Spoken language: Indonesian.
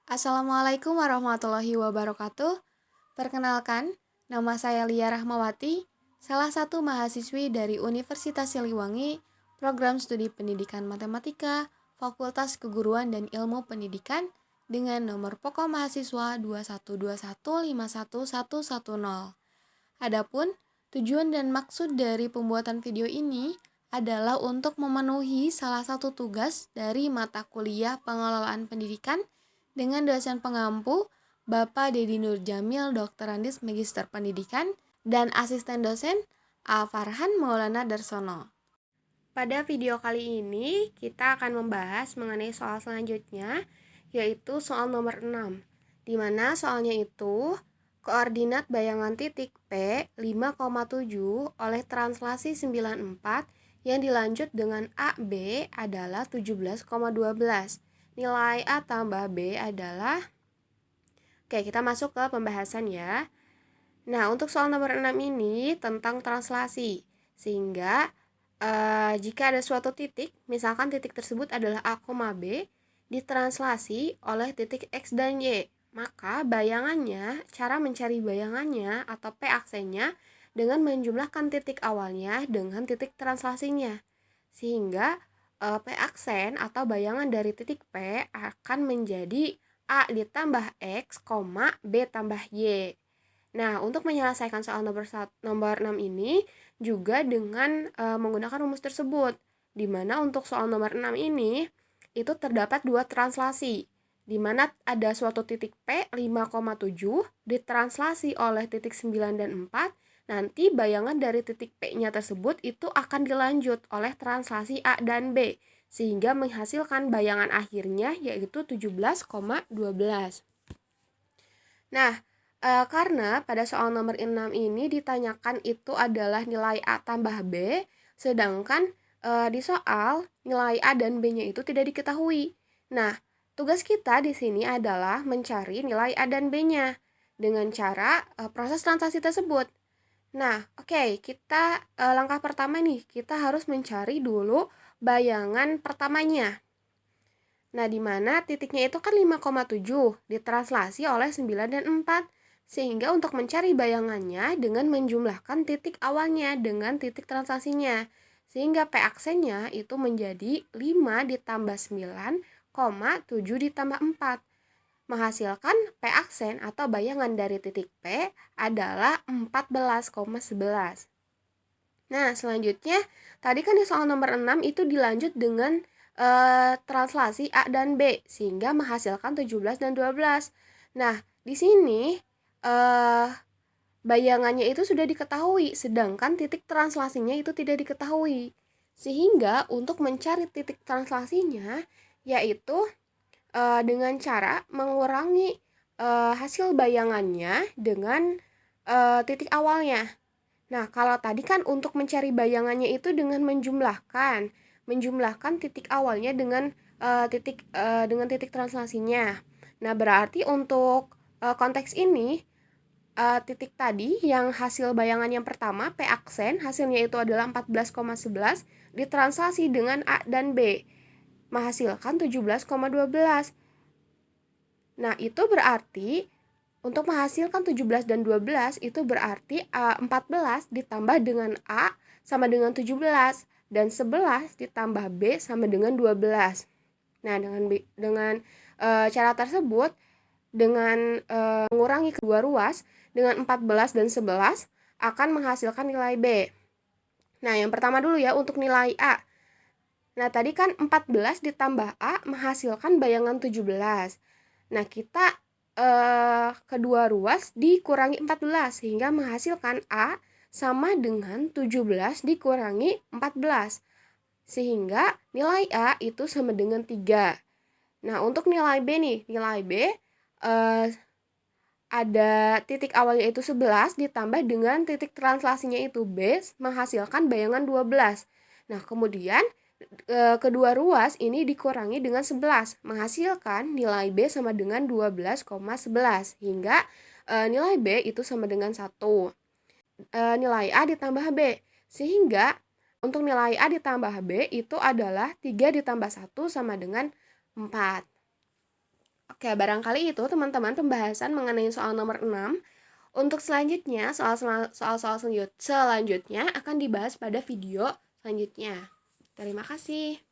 Assalamualaikum warahmatullahi wabarakatuh. Perkenalkan, nama saya Lia Rahmawati, salah satu mahasiswi dari Universitas Siliwangi, Program Studi Pendidikan Matematika, Fakultas Keguruan dan Ilmu Pendidikan dengan nomor pokok mahasiswa 212151110. Adapun tujuan dan maksud dari pembuatan video ini adalah untuk memenuhi salah satu tugas dari mata kuliah Pengelolaan Pendidikan dengan dosen pengampu Bapak Dedi Nurjamil, Doktorandis Magister Pendidikan, dan asisten dosen A. Farhan Maulana Darsono. Pada video kali ini, kita akan membahas mengenai soal selanjutnya, yaitu soal nomor 6, di mana soalnya itu koordinat bayangan titik P 5,7 oleh translasi 94 yang dilanjut dengan AB adalah 17,12. Nilai A tambah B adalah... Oke, kita masuk ke pembahasan ya. Nah, untuk soal nomor 6 ini tentang translasi. Sehingga jika ada suatu titik, misalkan titik tersebut adalah A, B, ditranslasi oleh titik X dan Y. Maka bayangannya, cara mencari bayangannya atau P aksennya dengan menjumlahkan titik awalnya dengan titik translasinya. Sehingga P aksen atau bayangan dari titik P akan menjadi A ditambah X, B tambah Y. Nah, untuk menyelesaikan soal nomor 6 ini juga dengan menggunakan rumus tersebut. Di mana untuk soal nomor 6 ini itu terdapat dua translasi. Di mana ada suatu titik P 5,7 ditranslasi oleh titik 9 dan 4. Nanti bayangan dari titik P-nya tersebut itu akan dilanjut oleh translasi A dan B, sehingga menghasilkan bayangan akhirnya yaitu 17,12. Nah, karena pada soal nomor 6 ini ditanyakan itu adalah nilai A tambah B, sedangkan di soal nilai A dan B-nya itu tidak diketahui. Nah, tugas kita di sini adalah mencari nilai A dan B-nya dengan cara proses translasi tersebut. Nah, oke, kita langkah pertama nih, kita harus mencari dulu bayangan pertamanya. Nah, di mana titiknya itu kan 5,7 ditranslasi oleh 9 dan 4. Sehingga untuk mencari bayangannya dengan menjumlahkan titik awalnya dengan titik translasinya. Sehingga P aksennya itu menjadi 5 ditambah 9, 7 ditambah 4. Menghasilkan P aksen atau bayangan dari titik P adalah 14,11. Nah, selanjutnya tadi kan di soal nomor 6 itu dilanjut dengan translasi A dan B sehingga menghasilkan 17 dan 12. Nah, di sini bayangannya itu sudah diketahui sedangkan titik translasinya itu tidak diketahui. Sehingga untuk mencari titik translasinya yaitu dengan cara mengurangi hasil bayangannya dengan titik awalnya. Nah, kalau tadi kan untuk mencari bayangannya itu dengan menjumlahkan titik awalnya dengan titik translasinya. Nah, berarti untuk konteks ini titik tadi yang hasil bayangan yang pertama P aksen hasilnya itu adalah 14,11 ditranslasi dengan A dan B menghasilkan 17,12. Nah, itu berarti untuk menghasilkan 17 dan 12 itu berarti 14 ditambah dengan A sama dengan 17 dan 11 ditambah B sama dengan 12. Nah, dengan cara tersebut dengan mengurangi kedua ruas dengan 14 dan 11 akan menghasilkan nilai B. Nah, yang pertama dulu ya untuk nilai A. Nah, tadi kan 14 ditambah A menghasilkan bayangan 17. Nah, kita kedua ruas dikurangi 14 sehingga menghasilkan A sama dengan 17 dikurangi 14. Sehingga nilai A itu sama dengan 3. Nah, untuk nilai B nih, nilai B ada titik awalnya itu 11 ditambah dengan titik translasinya itu B menghasilkan bayangan 12. Nah, kemudian kedua ruas ini dikurangi dengan 11 menghasilkan nilai B sama dengan 12,11 hingga nilai B itu sama dengan 1. Nilai A ditambah B sehingga untuk nilai A ditambah B itu adalah 3 ditambah 1 sama dengan 4. Oke, barangkali itu teman-teman pembahasan mengenai soal nomor 6. Untuk selanjutnya, soal-soal selanjutnya akan dibahas pada video selanjutnya. Terima kasih.